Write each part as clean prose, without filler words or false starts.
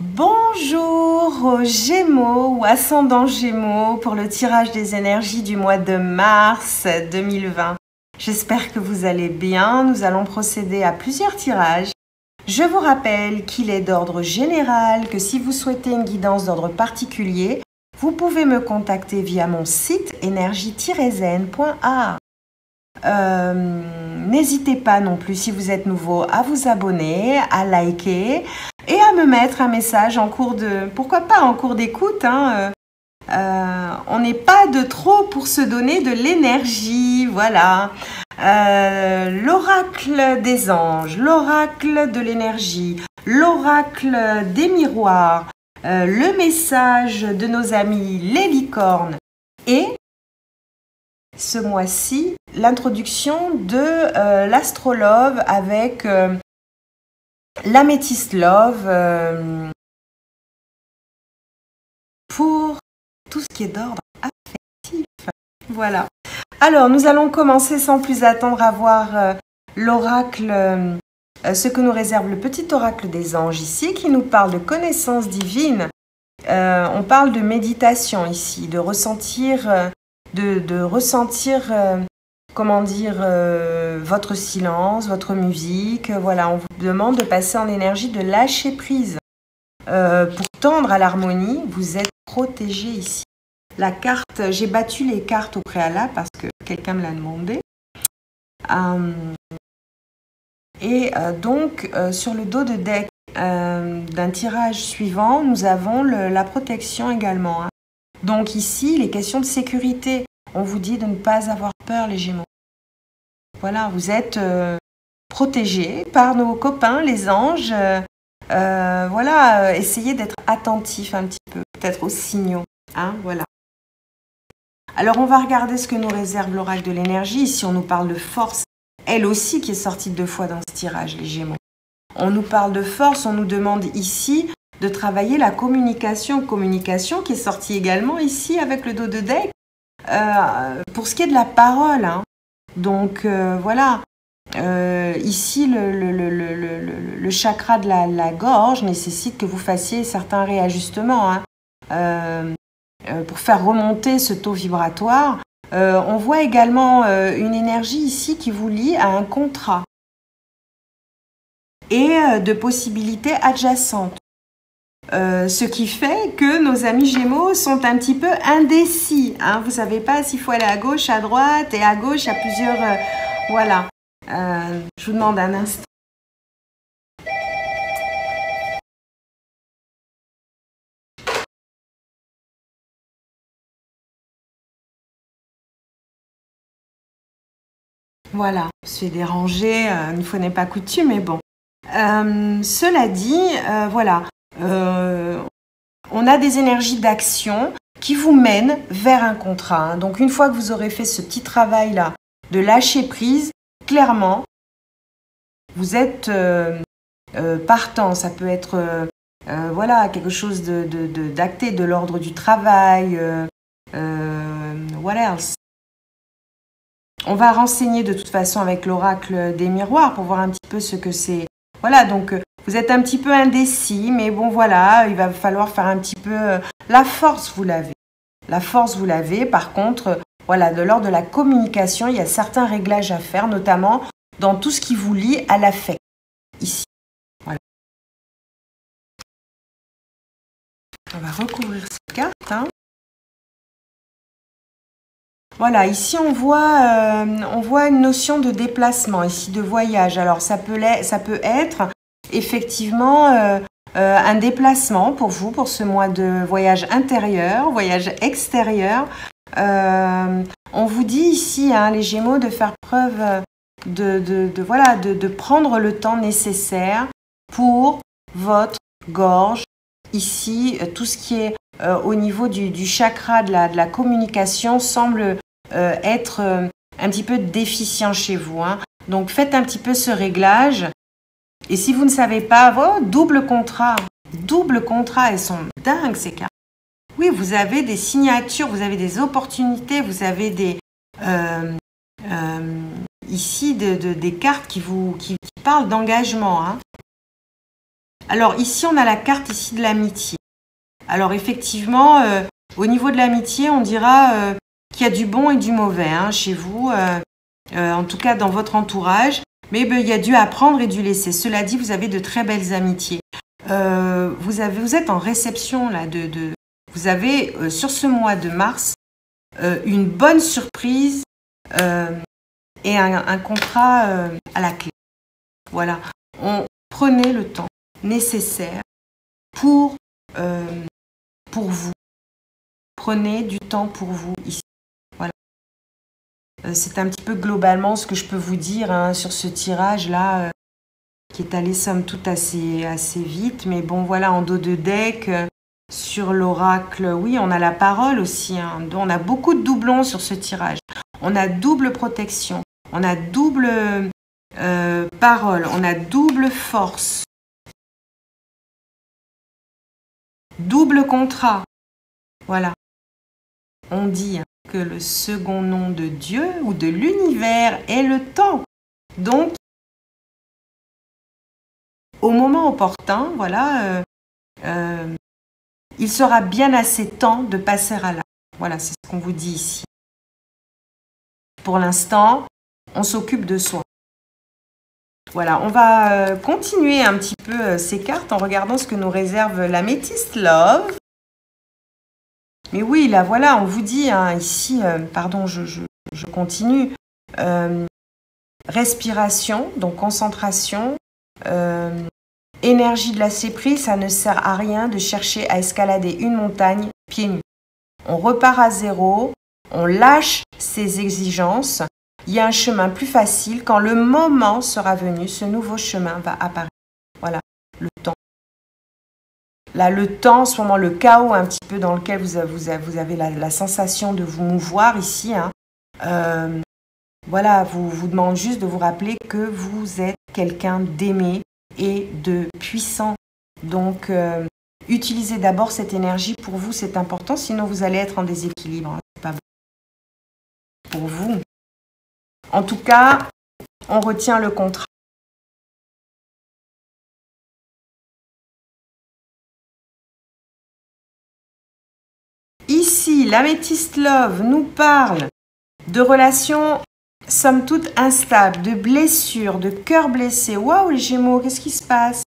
Bonjour aux Gémeaux ou ascendant Gémeaux pour le tirage des énergies du mois de mars 2020. J'espère que vous allez bien. Nous allons procéder à plusieurs tirages. Je vous rappelle qu'il est d'ordre général, que si vous souhaitez une guidance d'ordre particulier, vous pouvez me contacter via mon site énergie-zen.a. N'hésitez pas non plus, si vous êtes nouveau, à vous abonner, à liker et à me mettre un message en cours de... Pourquoi pas en cours d'écoute, hein, on n'est pas de trop pour se donner de l'énergie, voilà. L'oracle des anges, l'oracle de l'énergie, l'oracle des miroirs, le message de nos amis les licornes et ce mois-ci, l'introduction de l'Astrolove avec l'Améthyste Love pour tout ce qui est d'ordre affectif. Voilà. Alors, nous allons commencer sans plus attendre à voir l'oracle, ce que nous réserve le petit oracle des anges ici, qui nous parle de connaissance divine. On parle de méditation ici, de ressentir... de ressentir, comment dire, votre silence, votre musique. Voilà, on vous demande de passer en énergie de lâcher prise. Pour tendre à l'harmonie, vous êtes protégé ici. La carte, j'ai battu les cartes au préalable parce que quelqu'un me l'a demandé. Donc, sur le dos de deck d'un tirage suivant, nous avons la protection également. Hein. Donc ici, les questions de sécurité, on vous dit de ne pas avoir peur les Gémeaux. Voilà, vous êtes protégés par nos copains, les anges. Voilà, essayez d'être attentifs un petit peu, peut-être aux signaux. Hein, voilà. Alors on va regarder ce que nous réserve l'oracle de l'énergie. Ici, on nous parle de force, elle aussi qui est sortie 2 fois dans ce tirage, les Gémeaux. On nous parle de force, on nous demande ici de travailler la communication qui est sortie également ici avec le dos de deck, pour ce qui est de la parole. Hein. Donc voilà, ici le chakra de la gorge nécessite que vous fassiez certains réajustements hein, pour faire remonter ce taux vibratoire. On voit également une énergie ici qui vous lie à un contrat et de possibilités adjacentes. Ce qui fait que nos amis Gémeaux sont un petit peu indécis. Hein. Vous ne savez pas s'il faut aller à gauche, à droite, et à gauche, à plusieurs... voilà. Je vous demande un instant. Voilà, on se fait déranger, une fois n'est pas coutume, mais bon. Cela dit, voilà. On a des énergies d'action qui vous mènent vers un contrat. Hein. Donc, une fois que vous aurez fait ce petit travail-là de lâcher prise, clairement, vous êtes partant. Ça peut être voilà, quelque chose d'acté de l'ordre du travail. What else? On va renseigner de toute façon avec l'oracle des miroirs pour voir un petit peu ce que c'est. Voilà, donc vous êtes un petit peu indécis, mais bon voilà, il va falloir faire un petit peu... La force, vous l'avez. La force, vous l'avez. Par contre, voilà, de l'ordre de la communication, il y a certains réglages à faire, notamment dans tout ce qui vous lie à l'affect. Ici. Voilà. On va recouvrir cette carte. Hein. Voilà, ici on voit une notion de déplacement, ici de voyage. Alors ça peut être effectivement un déplacement pour vous, pour ce mois de voyage intérieur, voyage extérieur. On vous dit ici, hein, les Gémeaux, de faire preuve de prendre le temps nécessaire pour votre gorge. Ici, tout ce qui est au niveau du chakra de la communication semble être un petit peu déficient chez vous. Hein. Donc, faites un petit peu ce réglage. Et si vous ne savez pas, double contrat, elles sont dingues ces cartes. Oui, vous avez des signatures, vous avez des opportunités, vous avez des ici des cartes qui parlent d'engagement. Hein. Alors ici, on a la carte ici de l'amitié. Alors effectivement, au niveau de l'amitié, on dira qu'il y a du bon et du mauvais hein, chez vous, en tout cas dans votre entourage. Mais il y a du apprendre et du laisser. Cela dit, vous avez de très belles amitiés. Vous êtes en réception là, vous avez sur ce mois de mars une bonne surprise et un contrat à la clé. Voilà. Prenez le temps nécessaire pour vous. Prenez du temps pour vous ici. Voilà. C'est un petit peu globalement ce que je peux vous dire hein, sur ce tirage-là, qui est allé somme toute assez vite. Mais bon, voilà, en dos de deck, sur l'oracle, oui, on a la parole aussi. Hein, on a beaucoup de doublons sur ce tirage. On a double protection, on a double parole, on a double force, double contrat. Voilà. On dit que le second nom de Dieu ou de l'univers est le temps. Donc, au moment opportun, voilà, il sera bien assez temps de passer à l'acte. Voilà, c'est ce qu'on vous dit ici. Pour l'instant, on s'occupe de soi. Voilà, on va continuer un petit peu ces cartes en regardant ce que nous réserve l'Amethyst Love. Mais oui, là, voilà, on vous dit hein, ici, pardon, je continue. Respiration, donc concentration, énergie de lâcher prise, ça ne sert à rien de chercher à escalader une montagne pieds nus. On repart à zéro, on lâche ses exigences. Il y a un chemin plus facile. Quand le moment sera venu, ce nouveau chemin va apparaître. Voilà, le temps. Là, le temps, en ce moment, le chaos un petit peu dans lequel vous avez la sensation de vous mouvoir ici. Hein. Voilà, vous demande juste de vous rappeler que vous êtes quelqu'un d'aimé et de puissant. Donc, utilisez d'abord cette énergie pour vous, c'est important. Sinon, vous allez être en déséquilibre. Hein. C'est pas bon pour vous. En tout cas, on retient le contrat. Ici, l'Amethyst Love nous parle de relations, somme toute, instables, de blessures, de cœurs blessés. Waouh, les Gémeaux, qu'est-ce qui se passe?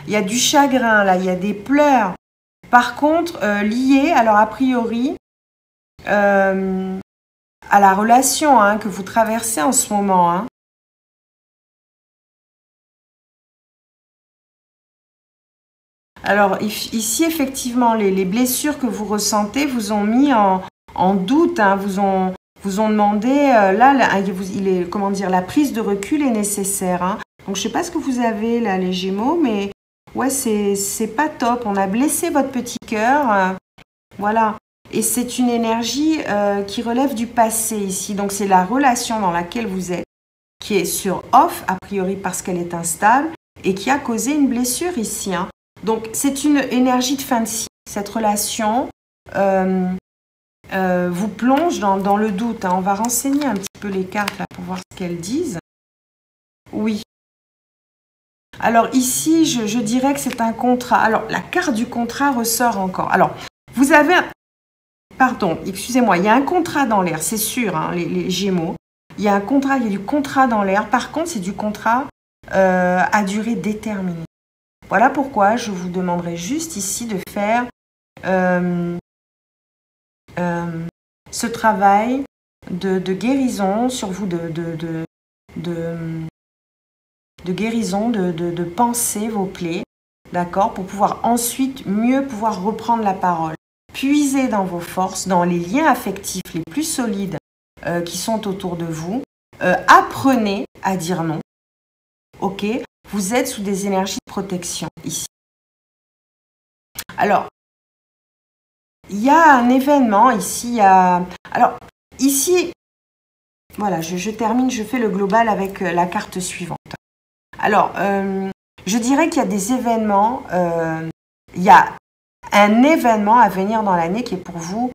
Il y a du chagrin, là, il y a des pleurs. Par contre, lié, alors a priori, à la relation hein, que vous traversez en ce moment. Hein. Alors ici, effectivement, les blessures que vous ressentez vous ont mis en doute, hein, vous ont demandé, comment dire, la prise de recul est nécessaire. Hein. Donc je ne sais pas ce que vous avez là, les Gémeaux, mais ouais, c'est pas top. On a blessé votre petit cœur, voilà. Et c'est une énergie qui relève du passé ici. Donc c'est la relation dans laquelle vous êtes, qui est sur off, a priori parce qu'elle est instable, et qui a causé une blessure ici. Hein. Donc, c'est une énergie de fin de cycle. Cette relation vous plonge dans le doute. Hein. On va renseigner un petit peu les cartes là, pour voir ce qu'elles disent. Oui. Alors ici, je dirais que c'est un contrat. Alors, la carte du contrat ressort encore. Alors, vous avez... Pardon, excusez-moi, il y a un contrat dans l'air, c'est sûr, hein, les Gémeaux. Il y a du contrat dans l'air. Par contre, c'est du contrat à durée déterminée. Voilà pourquoi je vous demanderai juste ici de faire ce travail de guérison sur vous, de guérison, de penser vos plaies, d'accord, pour pouvoir ensuite mieux pouvoir reprendre la parole. Puisez dans vos forces, dans les liens affectifs les plus solides qui sont autour de vous. Apprenez à dire non, ok? Vous êtes sous des énergies de protection ici. Alors, il y a un événement ici. Alors, ici, voilà, je termine, je fais le global avec la carte suivante. Alors, je dirais qu'il y a des événements, il y a un événement à venir dans l'année qui est pour vous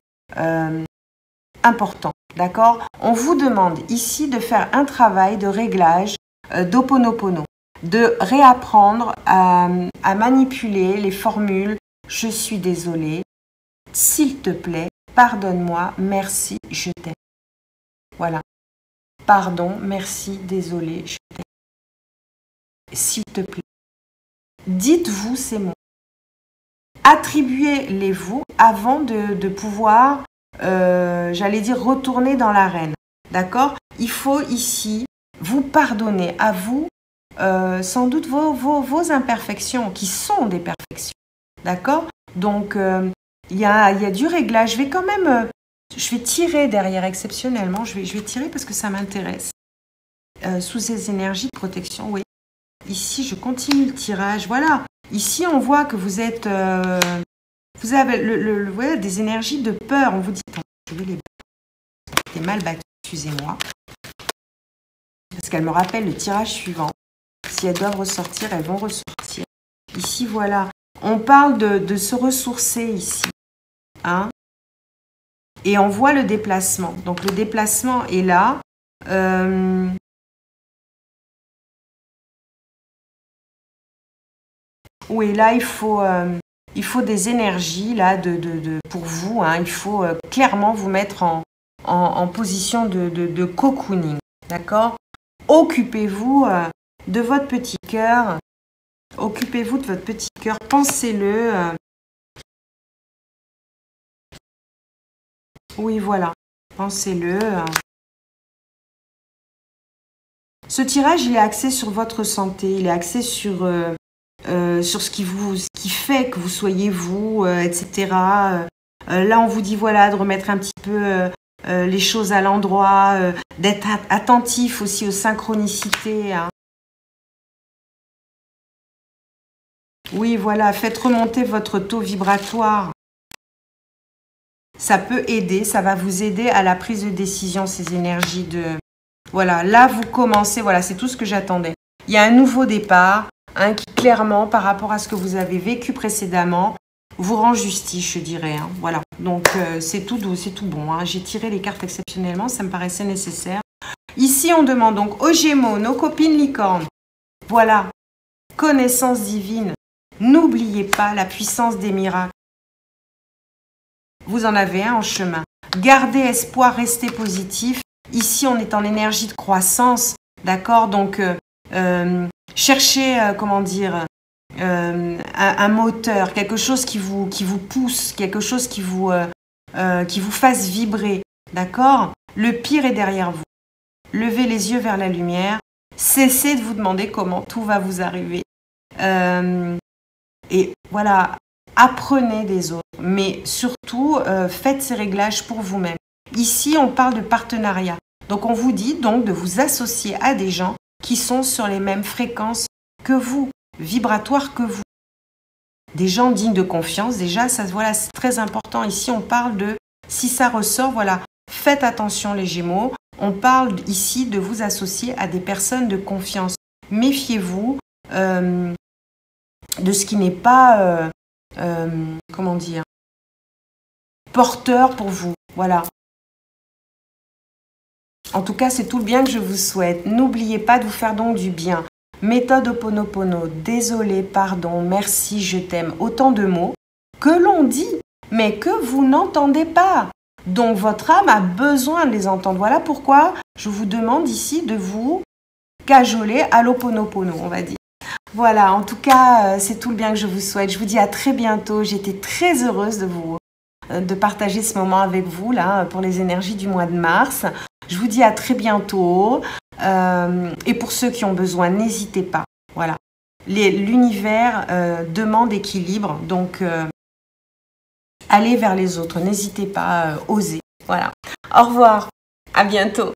important, d'accord? On vous demande ici de faire un travail de réglage d'Ho'oponopono. de réapprendre à manipuler les formules « je suis désolée »,« s'il te plaît »,« pardonne-moi »,« merci »,« je t'aime ». Voilà. Pardon, merci, désolé, je t'aime. S'il te plaît. Dites-vous ces mots. Attribuez-les-vous avant de pouvoir, j'allais dire, retourner dans l'arène. D'accord? Il faut ici vous pardonner à vous, sans doute vos imperfections, qui sont des perfections. D'accord? Donc, il y a du réglage. Je vais quand même, je vais tirer derrière exceptionnellement. Je vais tirer parce que ça m'intéresse. Sous ces énergies de protection, oui. Ici, je continue le tirage. Voilà. Ici, on voit que vous êtes... vous avez voilà, des énergies de peur. On vous dit... Attends, je vais les mal battues, excusez-moi. Parce qu'elles me rappellent le tirage suivant. Si elles doivent ressortir, elles vont ressortir. Ici, voilà. On parle de se ressourcer ici. Hein? Et on voit le déplacement. Donc, le déplacement est là. Oui, là, il faut des énergies là, pour vous. Hein. Il faut clairement vous mettre en position de cocooning. D'accord? Occupez-vous de votre petit cœur. Occupez-vous de votre petit cœur. Pensez-le. Oui, voilà. Pensez-le. Ce tirage, il est axé sur votre santé. Il est axé sur ce qui fait que vous soyez vous, etc. Là, on vous dit voilà de remettre un petit peu les choses à l'endroit, d'être attentif aussi aux synchronicités. Hein. Oui, voilà, faites remonter votre taux vibratoire. Ça peut aider, ça va vous aider à la prise de décision, ces énergies de... Voilà, là, vous commencez, voilà, c'est tout ce que j'attendais. Il y a un nouveau départ. Hein, qui clairement, par rapport à ce que vous avez vécu précédemment, vous rend justice, je dirais. Hein, voilà. Donc, c'est tout doux, c'est tout bon. Hein. J'ai tiré les cartes exceptionnellement, ça me paraissait nécessaire. Ici, on demande donc aux Gémeaux, nos copines licornes. Voilà. Connaissance divine. N'oubliez pas la puissance des miracles. Vous en avez un en chemin. Gardez espoir, restez positif. Ici, on est en énergie de croissance. D'accord? Donc, cherchez, comment dire, un moteur, quelque chose qui vous pousse, quelque chose qui vous fasse vibrer, d'accord? Le pire est derrière vous. Levez les yeux vers la lumière, cessez de vous demander comment tout va vous arriver. Et voilà, apprenez des autres, mais surtout, faites ces réglages pour vous-même. Ici, on parle de partenariat. Donc, on vous dit donc de vous associer à des gens qui sont sur les mêmes fréquences que vous, vibratoires que vous. Des gens dignes de confiance, déjà, ça, voilà, c'est très important. Ici, on parle de, si ça ressort, voilà, faites attention les Gémeaux. On parle ici de vous associer à des personnes de confiance. Méfiez-vous de ce qui n'est pas, comment dire, porteur pour vous. Voilà. En tout cas, c'est tout le bien que je vous souhaite. N'oubliez pas de vous faire donc du bien. Méthode Ho'oponopono, désolé, pardon, merci, je t'aime. Autant de mots que l'on dit, mais que vous n'entendez pas. Donc, votre âme a besoin de les entendre. Voilà pourquoi je vous demande ici de vous cajoler à l'Ho'oponopono, on va dire. Voilà, en tout cas, c'est tout le bien que je vous souhaite. Je vous dis à très bientôt. J'étais très heureuse de partager ce moment avec vous là pour les énergies du mois de mars. Je vous dis à très bientôt. Et pour ceux qui ont besoin, n'hésitez pas. Voilà. L'univers demande équilibre. Donc, allez vers les autres. N'hésitez pas, osez. Voilà. Au revoir. À bientôt.